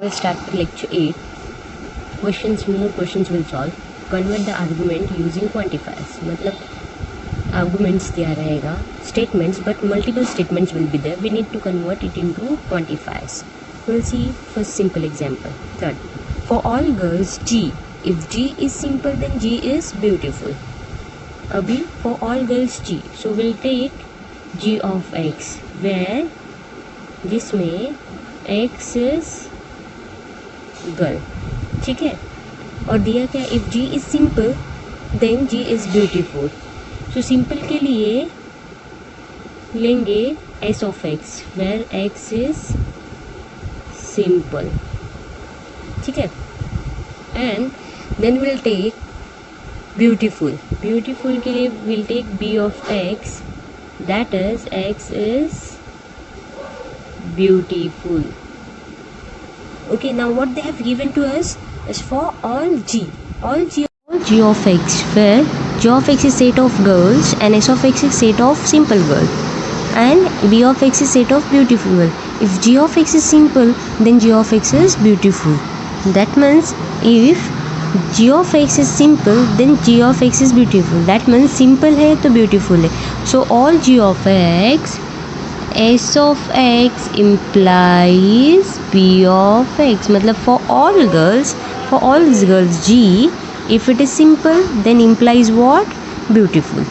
We'll start with lecture 8. More questions will solve. Convert the argument using quantifiers. मतलब arguments दिया रहेगा, statements, but multiple statements will be there. We need to convert it into quantifiers. We'll see first simple example. Third, for all girls G. If G is simple, then G is beautiful. अभी for all girls G. So we'll take G of X, where जिसमें X is girl. ठीक है, और दिया क्या, if G is simple then G is beautiful. So simple के लिए लेंगे S of X where X is simple. ठीक है, and then will take beautiful. Beautiful के लिए will take B of X that is X is beautiful. Okay, now what they have given to us is for all G of X, where G of X is set of girls and S of X is set of simple girl and B of X is set of beautiful girl. If G of X is simple, then G of X is beautiful. That means if G of X is simple, then G of X is beautiful. That means simple है तो beautiful है. So all G of X, S of X implies B of X. मतलब for all girls G, if it is simple, then implies what? Beautiful.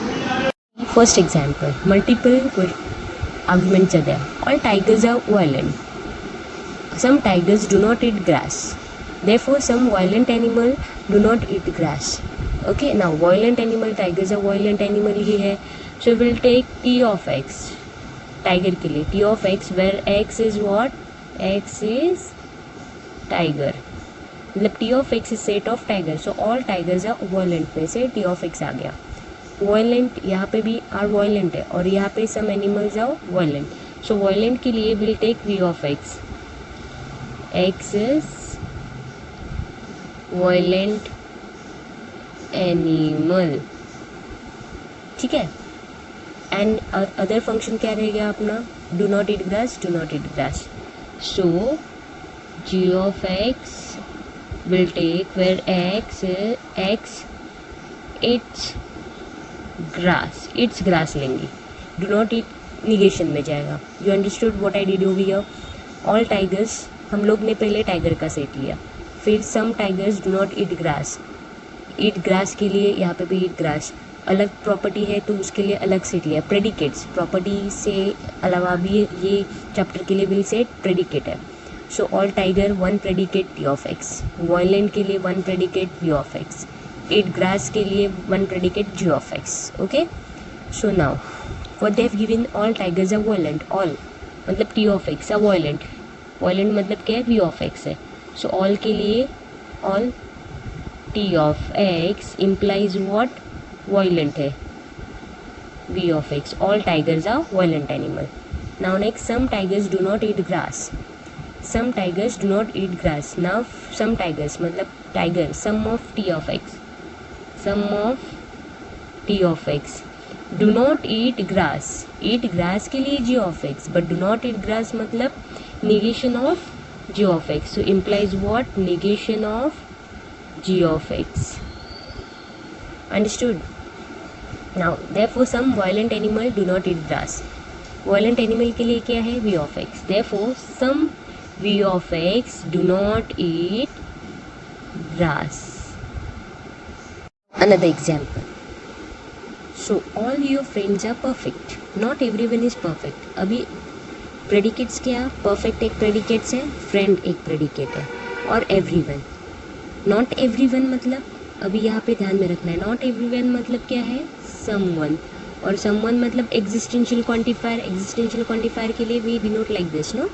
First example, multiple arguments are there. All tigers are violent. Some tigers do not eat grass. Therefore, some violent animal do not eat grass. Okay, now violent animal, tigers are violent animal ही है. So we'll take T of X. Tiger के लिए T of X where X is what? X is tiger. मतलब T of X is set of tiger. So all tigers are violent में से T of X आ गया. Violent यहाँ पे भी are violent है और यहाँ पे some animals are violent. So violent के लिए we'll take V of X. X is violent animal. ठीक है, एंड अदर फंक्शन क्या रहेगा अपना? Do not eat grass, do not eat grass. So G of x will take where x it's grass लेंगे. Do not eat negation में जाएगा. You understood what I did over here? All tigers, हम लोग ने पहले tiger का set लिया, फिर some tigers do not eat grass. Eat grass के लिए यहाँ पे भी ईट ग्रास अलग प्रॉपर्टी है तो उसके लिए अलग सेट लिया. प्रेडिकेट्स प्रॉपर्टी से अलावा भी ये चैप्टर के लिए विल सेट प्रेडिकेट है. So all tiger one predicate T of x, violent के लिए one predicate V of x, eat grass के लिए one predicate G of x. Okay, so now what they have given, all tigers are violent. All मतलब T of x are violent. Violent मतलब क्या है? We of x है. So all के लिए all T of X implies what? Violent है V of X. All tigers are violent animal. Now next, some tigers do not eat grass. Some tigers do not eat grass. Now some tigers मतलब tiger, sum of T of X. Sum of T of X do not eat grass. Eat grass के लिए G of X, but do not eat grass मतलब negation of G of X. So implies what? Negation of G of X. Understood? Now therefore some violent animal do not eat grass. Violent animal के लिए क्या है? V of X. Therefore some V of X do not eat grass. Another example. So all your friends are perfect. Not everyone is perfect. अभी predicates क्या? Perfect एक predicates है, friend एक predicate है, और एवरीवन. नॉट एवरीवन मतलब अभी यहाँ पे ध्यान में रखना है. नॉट एवरीवन मतलब क्या है? समवन. और समवन मतलब एग्जिस्टेंशियल क्वांटिफायर. एग्जिस्टेंशियल क्वांटिफायर के लिए we denote like this, no.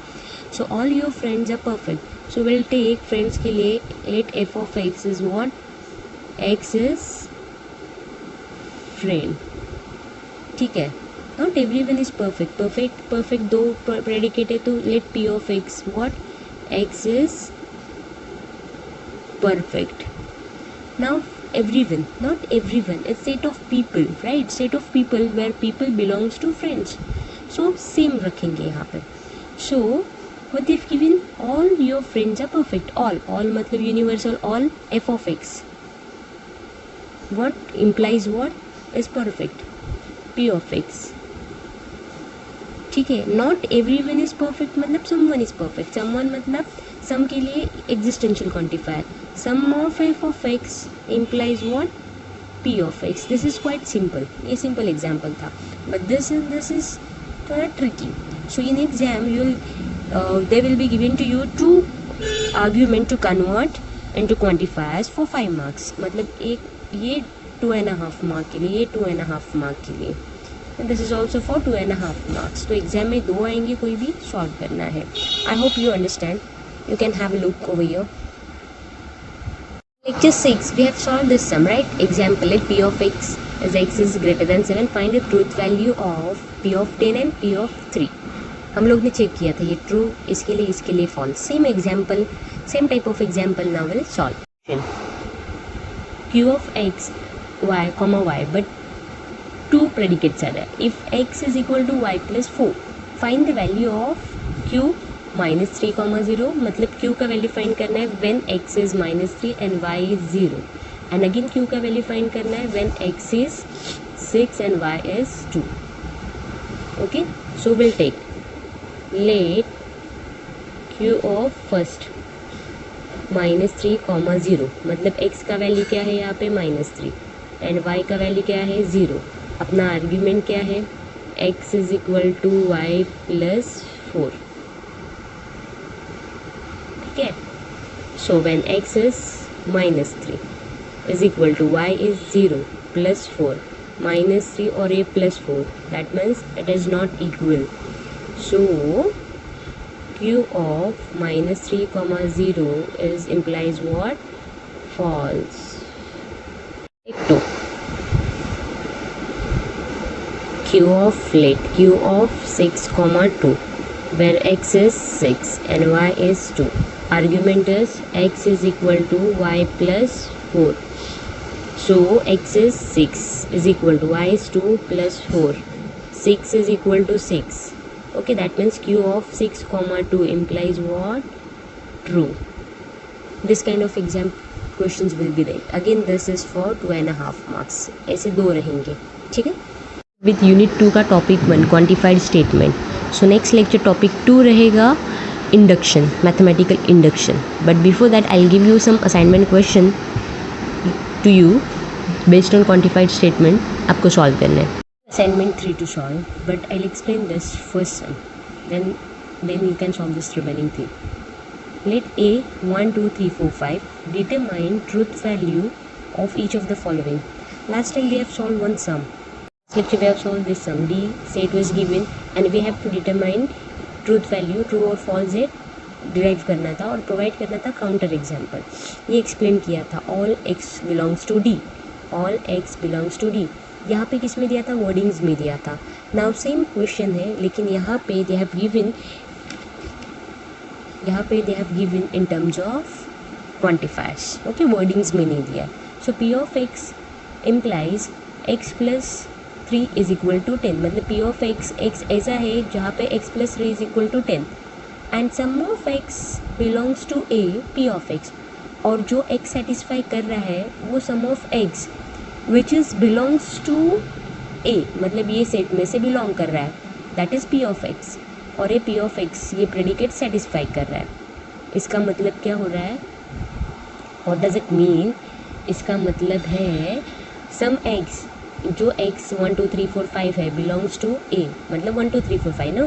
So all your friends are perfect. So will take friends के लिए let F of x is what? X is friend. ठीक है, not everyone is perfect. Perfect दो predicate है तो let P of X what? X is perfect. Now everyone, not everyone, a set of people, right? Set of people where people belongs to friends. So same रखेंगे यहाँ पे. So what they've given? All your friends are perfect. All मतलब universal, all F of x what implies what is perfect, p of x. ठीक है. Not every one is perfect मतलब someone is perfect. Someone मतलब some के लिए existential quantifier. Some of F of X implies what, p of x. This is quite simple. ये simple example था, but this is थोड़ा tricky. So in exam you they will be given to you two argument to convert into quantifiers for 5 marks. मतलब एक ये 2.5 mark के लिए, ये 2.5 mark के लिए, this is also for 2.5 marks. तो एग्जाम में 2 आएंगे, कोई भी सॉल्व करना है. I hope you understand. You can have a look over here. Lecture 6, we have solved this sum, right? Example, let p of x is greater than 7. Find the truth value of p of 10 and p of 3. हम लोग ने check किया था ये true, इसके लिए false. Same example, same type of example now will solve. q of x y comma y, but 2 predicates are there. If x is equal to y plus 4, find the value of q minus 3 comma 0. मतलब q का value find करना है when x is minus 3 and y is 0. and again q का value find करना है when x is 6 and y is 2. okay, so we'll take let q of first -3, 0. मतलब x का value क्या है यहाँ पे -3 एंड y का वैल्यू क्या है 0. अपना आर्ग्यूमेंट क्या है, x is equal to y plus 4. ठीक है. So when x is -3 is equal to y is 0 plus 4, -3 और a plus 4, that means it is not equal. So q of -3, 0 is implies what? False. Take 2. q of 6, 2, where x is 6 and y is 2. Argument is x is equal to y plus 4. So x is 6 is equal to y is 2 plus 4. 6 is equal to 6. Okay, that means q of 6, 2 implies what? True. This kind of exam questions will be there. Again, this is for 2.5 marks. ऐसे 2 रहेंगे. ठीक है. With unit 2 का topic 1 quantified statement. So next lecture topic 2 रहेगा induction, mathematical induction. But before that, I'll give you some assignment question to you based on quantified statement. आपको solve करना है. Assignment 3 to solve, but I'll explain this first sum. Then you can solve this remaining thing. Let A 1, 2, 3, 4, 5 determine truth value of each of the following. Last time we have solved one sum. Lecture we have solved this sum. D set was given and we have to determine truth value, true or false है derive करना था और provide करना था counter example. ये explain किया था. All x belongs to D. All x belongs to D. यहाँ पे किस में दिया था, वर्डिंग्स में दिया था. नाउ सेम क्वेश्चन है, लेकिन यहाँ पे they have given in terms of quantifiers. Okay, wordings में नहीं दिया. So p of x implies x plus 3 is equal to 10. मतलब p ऑफ x ऐसा है जहाँ पे x plus 3 is equal to 10 and sum of x belongs to a, p of x. और जो x सेटिस्फाई कर रहा है वो sum of x which is belongs to a, मतलब ये सेट में से बिलोंग कर रहा है, that is p of x. और ये p ऑफ x ये प्रेडिकेट सेटिस्फाई कर रहा है. इसका मतलब क्या हो रहा है, व्हाट डज इट मीन? इसका मतलब है सम x, जो x 1 2 3 4 5 है बिलोंग्स टू a, मतलब 1 2 3 4 5 no,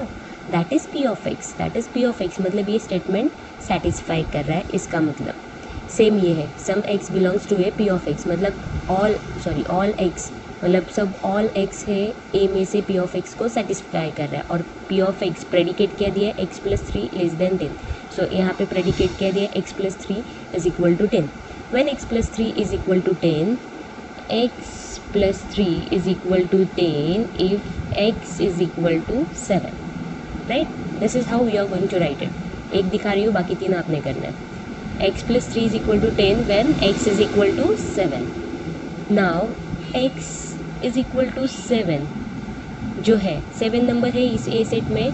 that is p of x. That is p of x, मतलब ये स्टेटमेंट सेटिस्फाई कर रहा है. इसका मतलब सेम ये है, some x belongs to A, p of x मतलब ऑल x, मतलब सब ऑल x है a में से p ऑफ x को सेटिस्फाई कर रहा है. और p ऑफ x प्रेडिकेट क्या दिया है, x plus 3 less than 10. So यहाँ पे प्रेडिकेट क्या दिया है, x plus 3 is equal to 10. When x plus 3 is equal to 10, x plus 3 is equal to 10 if x is equal to 7. Right, this is how we are going to write it. एक दिखा रही हूँ, बाकी 3 आपने करना है. x plus 3 is equal to 10 when x is equal to 7. Now x is equal to 7 जो है 7 नंबर है इस ए सेट में,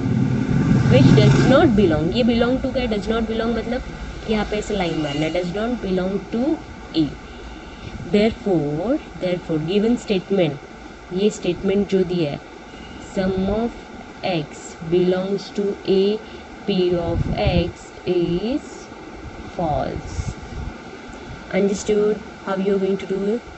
विच डज नॉट बिलोंग, ये बिलोंग टू क्या है, डज नॉट बिलोंग मतलब यहाँ पे ऐसे लाइन मारना है, does not belong to A. Therefore given statement, ये स्टेटमेंट जो दिया है, sum of x belongs to A P of x is false. Understood how you are going to do it?